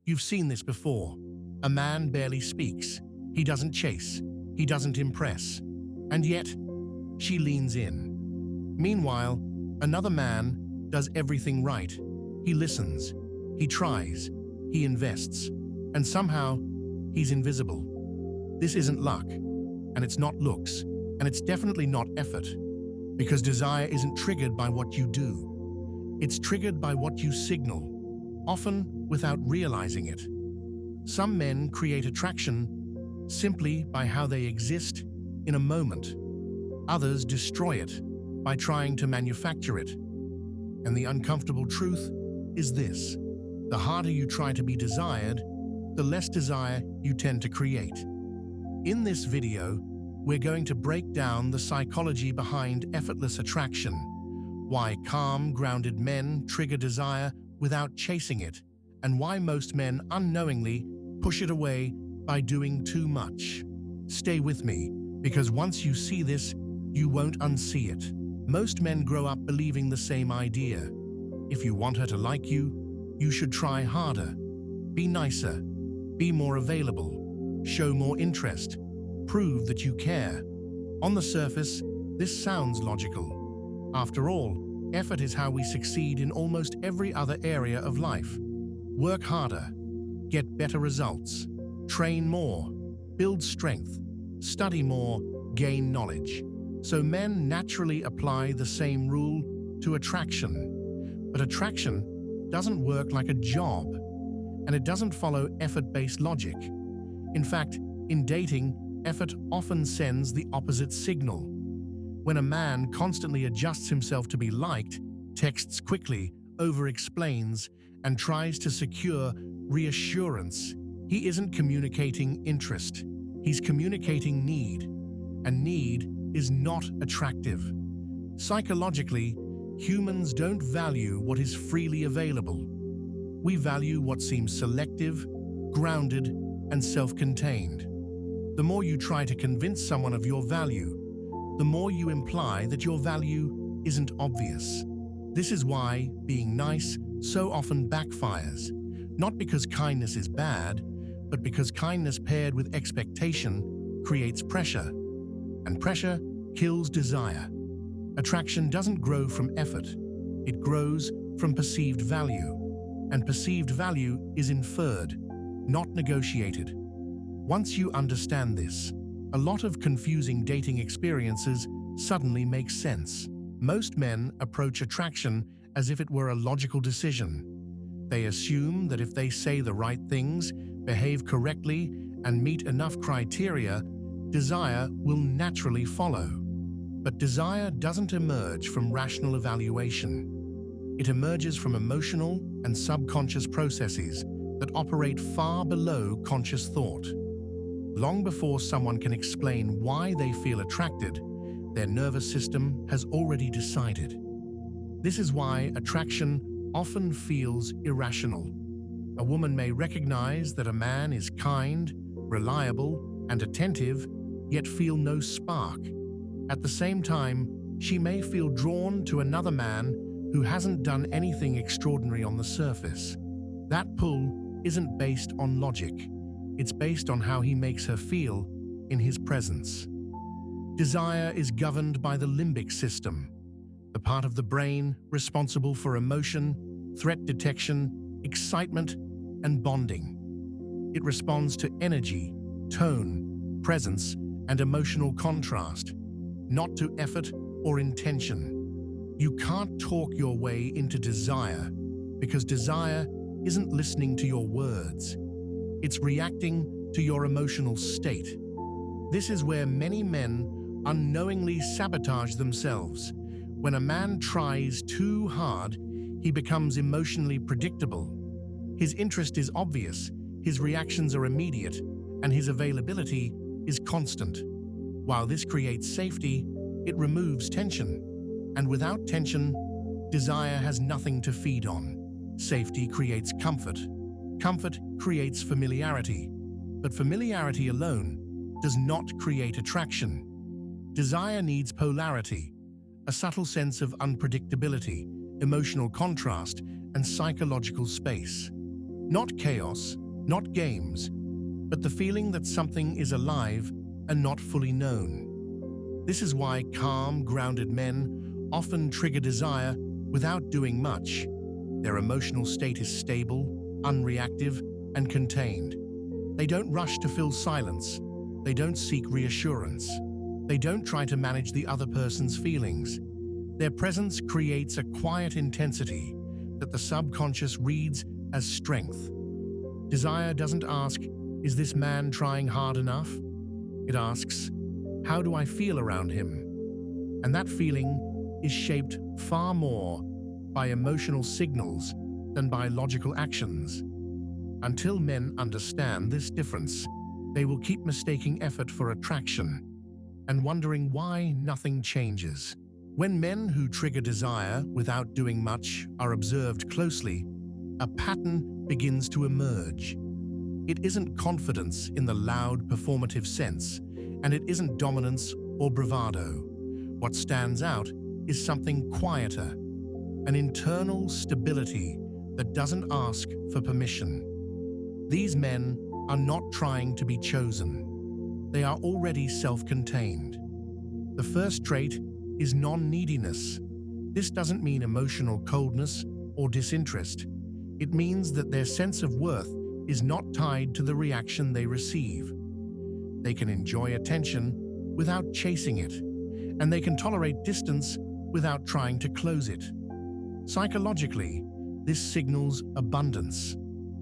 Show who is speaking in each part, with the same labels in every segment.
Speaker 1: You've seen this before. A man barely speaks. He doesn't chase. He doesn't impress. And yet, she leans in. Meanwhile, another man does everything right. He listens. He tries. He invests. And somehow, he's invisible. This isn't luck. And it's not looks. And it's definitely not effort. Because desire isn't triggered by what you do. It's triggered by what you signal, often without realizing it. Some men create attraction simply by how they exist in a moment. Others destroy it by trying to manufacture it. And the uncomfortable truth is this: the harder you try to be desired, the less desire you tend to create. In this video, we're going to break down the psychology behind effortless attraction, why calm, grounded men trigger desire without chasing it, and why most men unknowingly push it away by doing too much. Stay with me, because once you see this, you won't unsee it. Most men grow up believing the same idea. If you want her to like you, you should try harder. Be nicer. Be more available. Show more interest. Prove that you care. On the surface, this sounds logical. After all, effort is how we succeed in almost every other area of life. Work harder. Get better results. Train more. Build strength. Study more. Gain knowledge. So men naturally apply the same rule to attraction. But attraction doesn't work like a job, and it doesn't follow effort-based logic. In fact, in dating, effort often sends the opposite signal. When a man constantly adjusts himself to be liked, texts quickly, over-explains, and tries to secure reassurance, he isn't communicating interest. He's communicating need, and need is not attractive. Psychologically, humans don't value what is freely available. We value what seems selective, grounded, and self-contained. The more you try to convince someone of your value, the more you imply that your value isn't obvious. This is why being nice so often backfires, not because kindness is bad, but because kindness paired with expectation creates pressure, and pressure kills desire. Attraction doesn't grow from effort, it grows from perceived value, and perceived value is inferred, not negotiated. Once you understand this, a lot of confusing dating experiences suddenly make sense. Most men approach attraction as if it were a logical decision. They assume that if they say the right things, behave correctly, and meet enough criteria, desire will naturally follow. But desire doesn't emerge from rational evaluation. It emerges from emotional and subconscious processes that operate far below conscious thought. Long before someone can explain why they feel attracted, their nervous system has already decided. This is why attraction often feels irrational. A woman may recognize that a man is kind, reliable, and attentive, yet feel no spark. At the same time, she may feel drawn to another man who hasn't done anything extraordinary on the surface. That pull isn't based on logic. It's based on how he makes her feel in his presence. Desire is governed by the limbic system, the part of the brain responsible for emotion, threat detection, excitement, and bonding. It responds to energy, tone, presence, and emotional contrast, not to effort or intention. You can't talk your way into desire because desire isn't listening to your words. It's reacting to your emotional state. This is where many men unknowingly sabotage themselves. When a man tries too hard, he becomes emotionally predictable. His interest is obvious, his reactions are immediate, and his availability is constant. While this creates safety, it removes tension. And without tension, desire has nothing to feed on. Safety creates comfort. Comfort creates familiarity. But familiarity alone does not create attraction. Desire needs polarity, a subtle sense of unpredictability, emotional contrast, and psychological space. Not chaos, not games, but the feeling that something is alive and not fully known. This is why calm, grounded men often trigger desire without doing much. Their emotional state is stable, unreactive, and contained. They don't rush to fill silence. They don't seek reassurance. They don't try to manage the other person's feelings. Their presence creates a quiet intensity that the subconscious reads as strength. Desire doesn't ask, "Is this man trying hard enough?" It asks, "How do I feel around him?" And that feeling is shaped far more by emotional signals than by logical actions. Until men understand this difference, they will keep mistaking effort for attraction and wondering why nothing changes. When men who trigger desire without doing much are observed closely, a pattern begins to emerge. It isn't confidence in the loud, performative sense, and it isn't dominance or bravado. What stands out is something quieter, an internal stability that doesn't ask for permission. These men are not trying to be chosen. They are already self-contained. The first trait is non-neediness. This doesn't mean emotional coldness or disinterest. It means that their sense of worth is not tied to the reaction they receive. They can enjoy attention without chasing it, and they can tolerate distance without trying to close it. Psychologically, this signals abundance.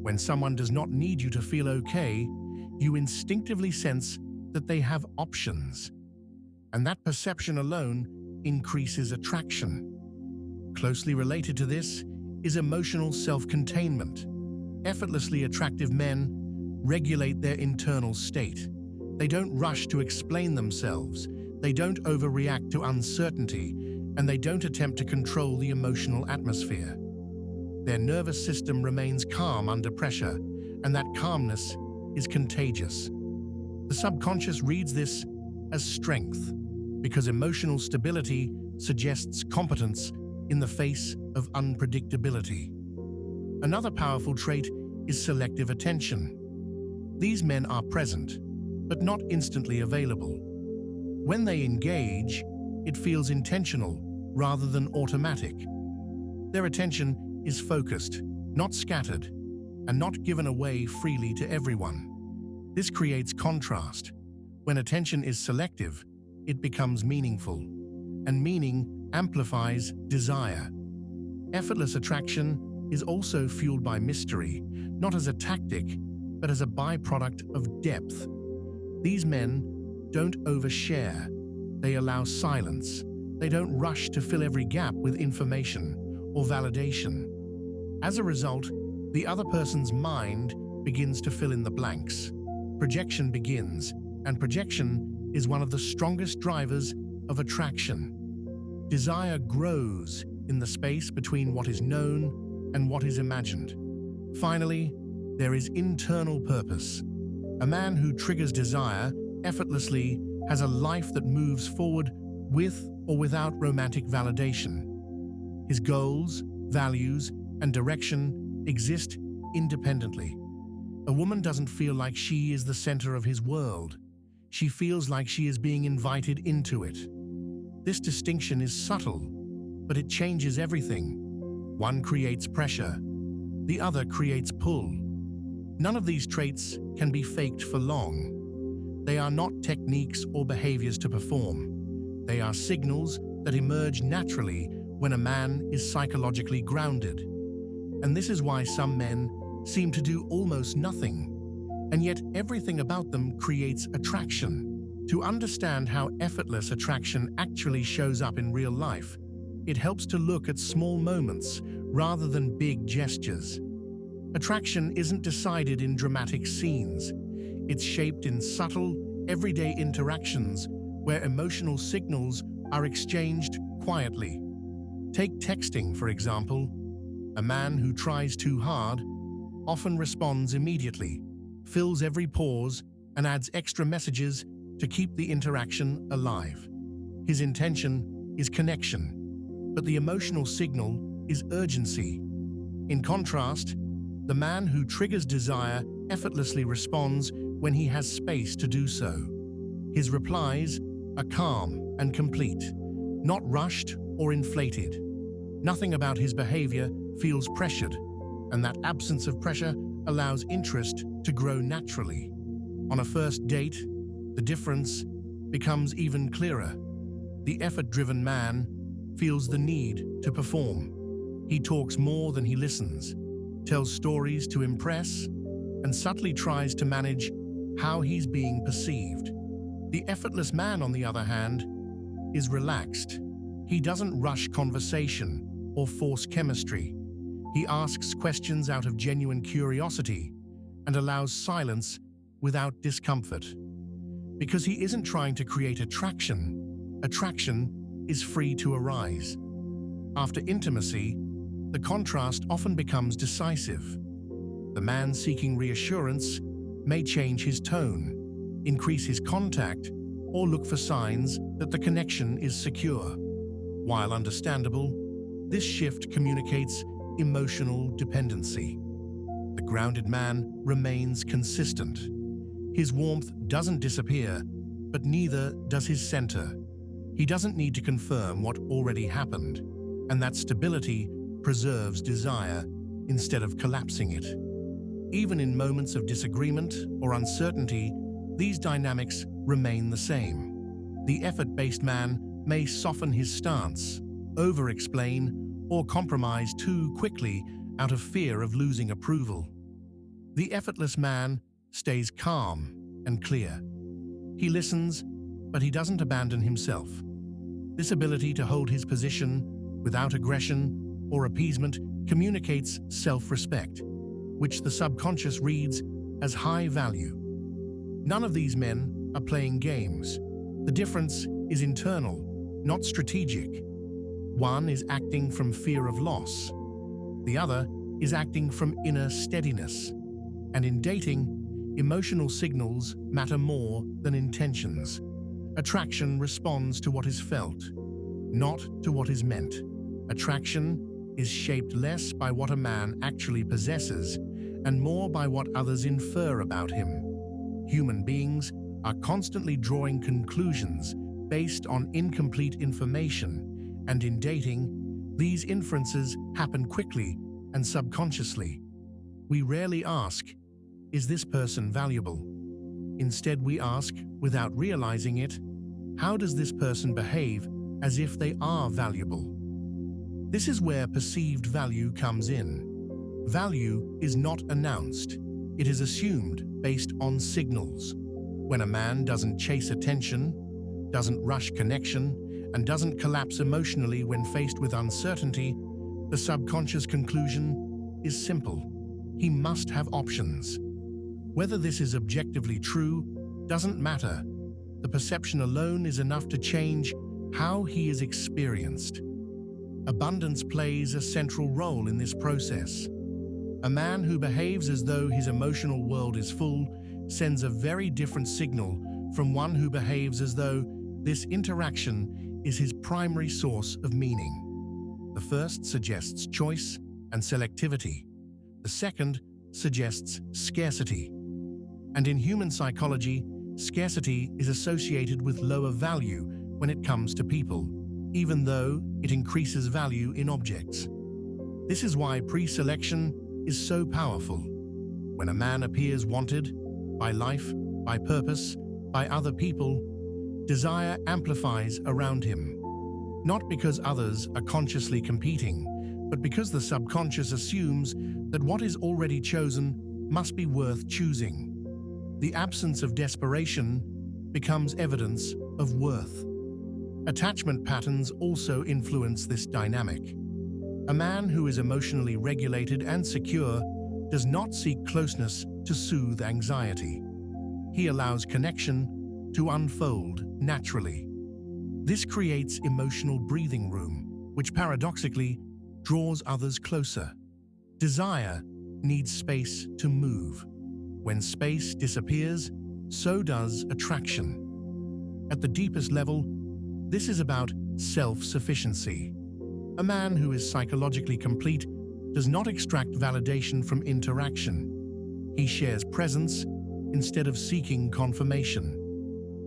Speaker 1: When someone does not need you to feel okay, you instinctively sense that they have options. And that perception alone increases attraction. Closely related to this is emotional self-containment. Effortlessly attractive men regulate their internal state. They don't rush to explain themselves. They don't overreact to uncertainty, and they don't attempt to control the emotional atmosphere. Their nervous system remains calm under pressure, and that calmness is contagious. The subconscious reads this as strength, because emotional stability suggests competence in the face of unpredictability. Another powerful trait is selective attention. These men are present, but not instantly available. When they engage, it feels intentional rather than automatic. Their attention is focused, not scattered, and not given away freely to everyone. This creates contrast. When attention is selective, it becomes meaningful, and meaning amplifies desire. Effortless attraction is also fueled by mystery, not as a tactic, but as a byproduct of depth. These men don't overshare. They allow silence. They don't rush to fill every gap with information or validation. As a result, the other person's mind begins to fill in the blanks. Projection begins, and projection is one of the strongest drivers of attraction. Desire grows in the space between what is known and what is imagined. Finally, there is internal purpose. A man who triggers desire effortlessly has a life that moves forward with or without romantic validation. His goals, values, and direction exist independently. A woman doesn't feel like she is the center of his world. She feels like she is being invited into it. This distinction is subtle, but it changes everything. One creates pressure, the other creates pull. None of these traits can be faked for long. They are not techniques or behaviors to perform. They are signals that emerge naturally when a man is psychologically grounded. And this is why some men seem to do almost nothing, and yet everything about them creates attraction. To understand how effortless attraction actually shows up in real life, it helps to look at small moments rather than big gestures. Attraction isn't decided in dramatic scenes. It's shaped in subtle, everyday interactions where emotional signals are exchanged quietly. Take texting, for example. A man who tries too hard often responds immediately, fills every pause, and adds extra messages to keep the interaction alive. His intention is connection, but the emotional signal is urgency. In contrast, The man who triggers desire effortlessly responds when he has space to do so. His replies are calm and complete, not rushed or inflated. Nothing about his behavior feels pressured, and that absence of pressure allows interest to grow naturally. On a first date, the difference becomes even clearer. The effort-driven man feels the need to perform. He talks more than he listens, tells stories to impress, and subtly tries to manage how he's being perceived. The effortless man, on the other hand, is relaxed. He doesn't rush conversation or force chemistry. He asks questions out of genuine curiosity and allows silence without discomfort. Because he isn't trying to create attraction, attraction is free to arise. After intimacy, the contrast often becomes decisive. The man seeking reassurance may change his tone, increase his contact, or look for signs that the connection is secure. While understandable, this shift communicates emotional dependency. The grounded man remains consistent. His warmth doesn't disappear, but neither does his center. He doesn't need to confirm what already happened, and that stability preserves desire instead of collapsing it. Even in moments of disagreement or uncertainty, these dynamics remain the same. The effort-based man may soften his stance, over-explain, or compromise too quickly out of fear of losing approval. The effortless man stays calm and clear. He listens, but he doesn't abandon himself. This ability to hold his position without aggression or appeasement communicates self-respect, which the subconscious reads as high value. None of these men are playing games. The difference is internal, not strategic. One is acting from fear of loss. The other is acting from inner steadiness. And in dating, emotional signals matter more than intentions. Attraction responds to what is felt, not to what is meant. Attraction is shaped less by what a man actually possesses and more by what others infer about him. Human beings are constantly drawing conclusions based on incomplete information, and in dating, these inferences happen quickly and subconsciously. We rarely ask, "Is this person valuable?" Instead, we ask, without realizing it, "How does this person behave as if they are valuable?" This is where perceived value comes in. Value is not announced. It is assumed based on signals. When a man doesn't chase attention, doesn't rush connection, and doesn't collapse emotionally when faced with uncertainty, the subconscious conclusion is simple. He must have options. Whether this is objectively true doesn't matter. The perception alone is enough to change how he is experienced. Abundance plays a central role in this process. A man who behaves as though his emotional world is full sends a very different signal from one who behaves as though this interaction is his primary source of meaning. The first suggests choice and selectivity. The second suggests scarcity. And in human psychology, scarcity is associated with lower value when it comes to people, even though it increases value in objects. This is why pre-selection is so powerful. When a man appears wanted by life, by purpose, by other people, desire amplifies around him. Not because others are consciously competing, but because the subconscious assumes that what is already chosen must be worth choosing. The absence of desperation becomes evidence of worth. Attachment patterns also influence this dynamic. A man who is emotionally regulated and secure does not seek closeness to soothe anxiety. He allows connection to unfold naturally. This creates emotional breathing room, which paradoxically draws others closer. Desire needs space to move. When space disappears, so does attraction. At the deepest level, this is about self-sufficiency. A man who is psychologically complete does not extract validation from interaction. He shares presence instead of seeking confirmation.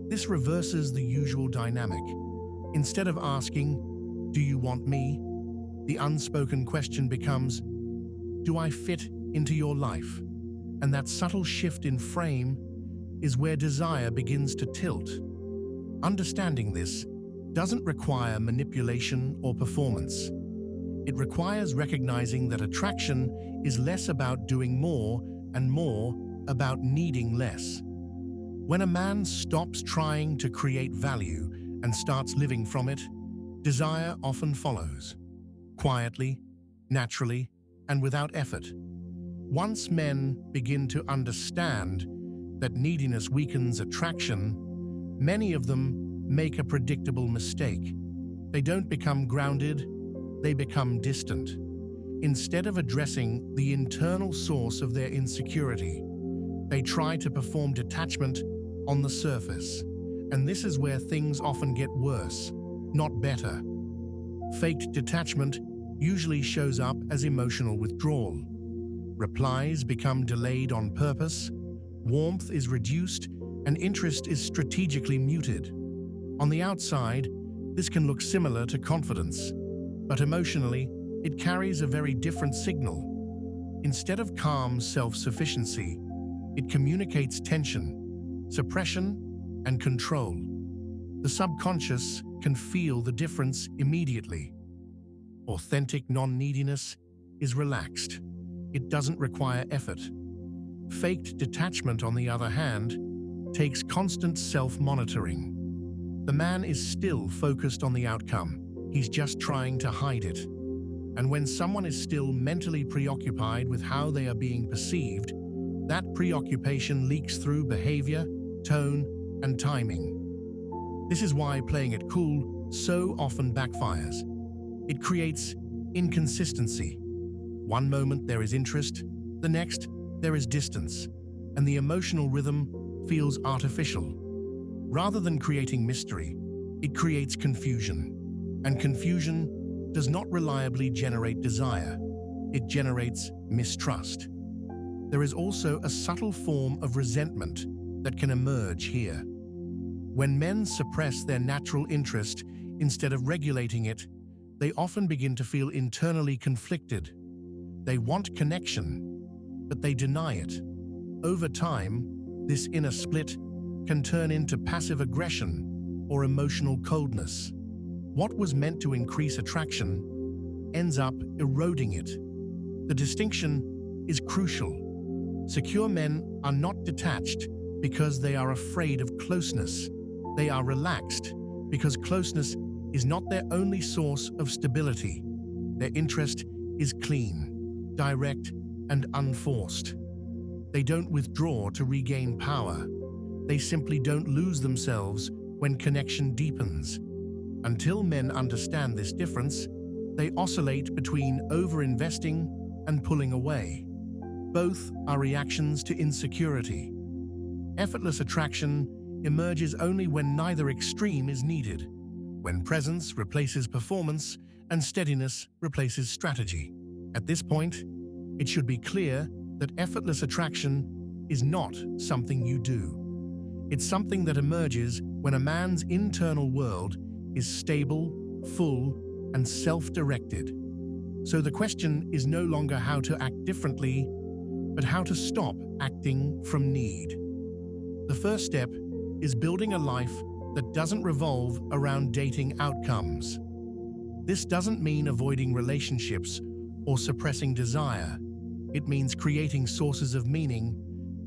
Speaker 1: This reverses the usual dynamic. Instead of asking, "Do you want me?" the unspoken question becomes, "Do I fit into your life?" And that subtle shift in frame is where desire begins to tilt. Understanding this doesn't require manipulation or performance. It requires recognizing that attraction is less about doing more and more about needing less. When a man stops trying to create value and starts living from it, desire often follows, quietly, naturally, and without effort. Once men begin to understand that neediness weakens attraction, many of them make a predictable mistake. They don't become grounded, they become distant. Instead of addressing the internal source of their insecurity, they try to perform detachment on the surface. And this is where things often get worse, not better. Faked detachment usually shows up as emotional withdrawal. Replies become delayed on purpose, warmth is reduced, and interest is strategically muted. On the outside, this can look similar to confidence, but emotionally, it carries a very different signal. Instead of calm self-sufficiency, it communicates tension, suppression, and control. The subconscious can feel the difference immediately. Authentic non-neediness is relaxed. It doesn't require effort. Faked detachment, on the other hand, takes constant self-monitoring. The man is still focused on the outcome. He's just trying to hide it. And when someone is still mentally preoccupied with how they are being perceived, that preoccupation leaks through behavior, tone, and timing. This is why playing it cool so often backfires. It creates inconsistency. One moment there is interest, the next there is distance, and the emotional rhythm feels artificial. Rather than creating mystery, it creates confusion. And confusion does not reliably generate desire. It generates mistrust. There is also a subtle form of resentment that can emerge here. When men suppress their natural interest instead of regulating it, they often begin to feel internally conflicted. They want connection, but they deny it. Over time, this inner split can turn into passive aggression or emotional coldness. What was meant to increase attraction ends up eroding it. The distinction is crucial. Secure men are not detached because they are afraid of closeness. They are relaxed because closeness is not their only source of stability. Their interest is clean, direct, and unforced. They don't withdraw to regain power. They simply don't lose themselves when connection deepens. Until men understand this difference, they oscillate between over-investing and pulling away. Both are reactions to insecurity. Effortless attraction emerges only when neither extreme is needed, when presence replaces performance and steadiness replaces strategy. At this point, it should be clear that effortless attraction is not something you do. It's something that emerges when a man's internal world is stable, full, and self-directed. So the question is no longer how to act differently, but how to stop acting from need. The first step is building a life that doesn't revolve around dating outcomes. This doesn't mean avoiding relationships or suppressing desire. It means creating sources of meaning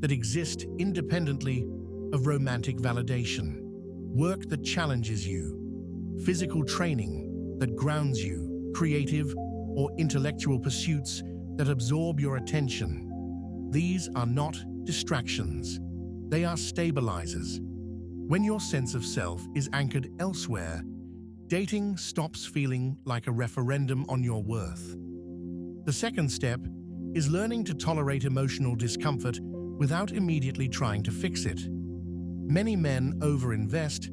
Speaker 1: that exist independently of romantic validation. Work that challenges you, physical training that grounds you, creative or intellectual pursuits that absorb your attention. These are not distractions. They are stabilizers. When your sense of self is anchored elsewhere, dating stops feeling like a referendum on your worth. The second step is learning to tolerate emotional discomfort without immediately trying to fix it. Many men overinvest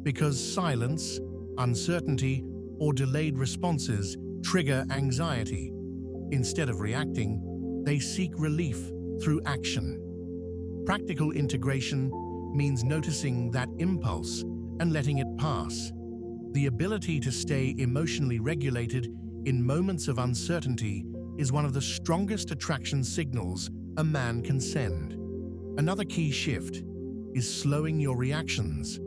Speaker 1: because silence, uncertainty, or delayed responses trigger anxiety. Instead of reacting, they seek relief through action. Practical integration means noticing that impulse and letting it pass. The ability to stay emotionally regulated in moments of uncertainty is one of the strongest attraction signals a man can send. Another key shift is slowing your reactions,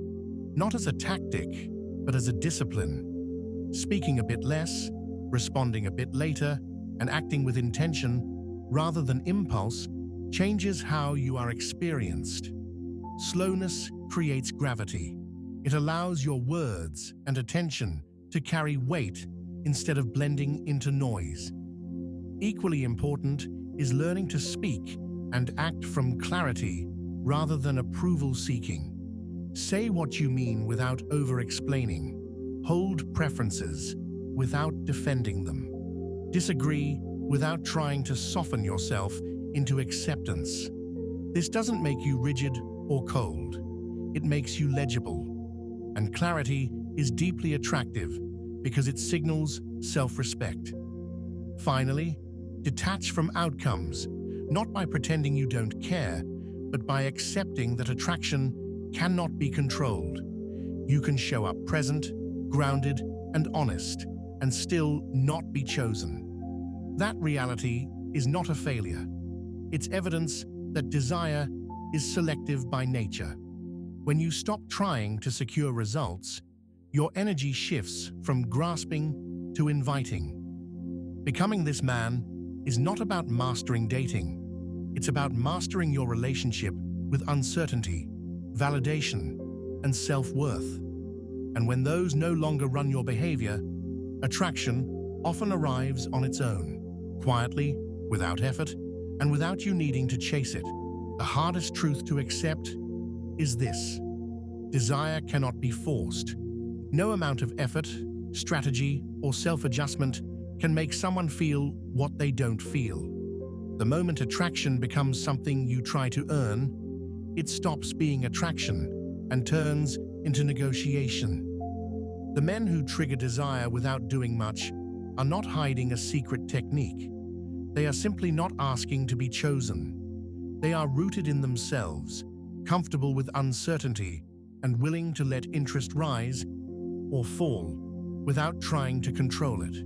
Speaker 1: not as a tactic, but as a discipline. Speaking a bit less, responding a bit later, and acting with intention rather than impulse changes how you are experienced. Slowness creates gravity. It allows your words and attention to carry weight instead of blending into noise. Equally important is learning to speak and act from clarity rather than approval-seeking. Say what you mean without over-explaining. Hold preferences without defending them. Disagree without trying to soften yourself into acceptance. This doesn't make you rigid or cold. It makes you legible. And clarity is deeply attractive because it signals self-respect. Finally, detach from outcomes, not by pretending you don't care, but by accepting that attraction cannot be controlled. You can show up present, grounded, and honest, and still not be chosen. That reality is not a failure. It's evidence that desire is selective by nature. When you stop trying to secure results, your energy shifts from grasping to inviting. Becoming this man is not about mastering dating. It's about mastering your relationship with uncertainty, validation, and self-worth. And when those no longer run your behavior, attraction often arrives on its own, quietly, without effort, and without you needing to chase it. The hardest truth to accept is this: desire cannot be forced. No amount of effort, strategy, or self-adjustment can make someone feel what they don't feel. The moment attraction becomes something you try to earn, it stops being attraction and turns into negotiation. The men who trigger desire without doing much are not hiding a secret technique. They are simply not asking to be chosen. They are rooted in themselves, comfortable with uncertainty, and willing to let interest rise or fall without trying to control it.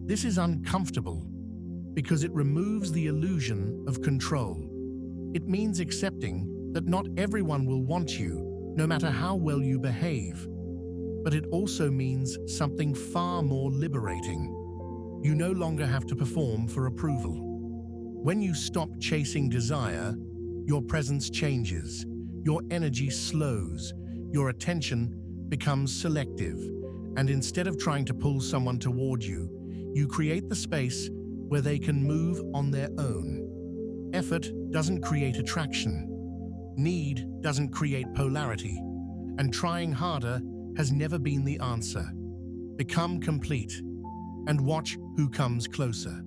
Speaker 1: This is uncomfortable because it removes the illusion of control. It means accepting that not everyone will want you, no matter how well you behave. But it also means something far more liberating. You no longer have to perform for approval. When you stop chasing desire, your presence changes, your energy slows, your attention becomes selective, and instead of trying to pull someone toward you, you create the space where they can move on their own. Effort doesn't create attraction. Need doesn't create polarity. And trying harder has never been the answer. Become complete and watch who comes closer.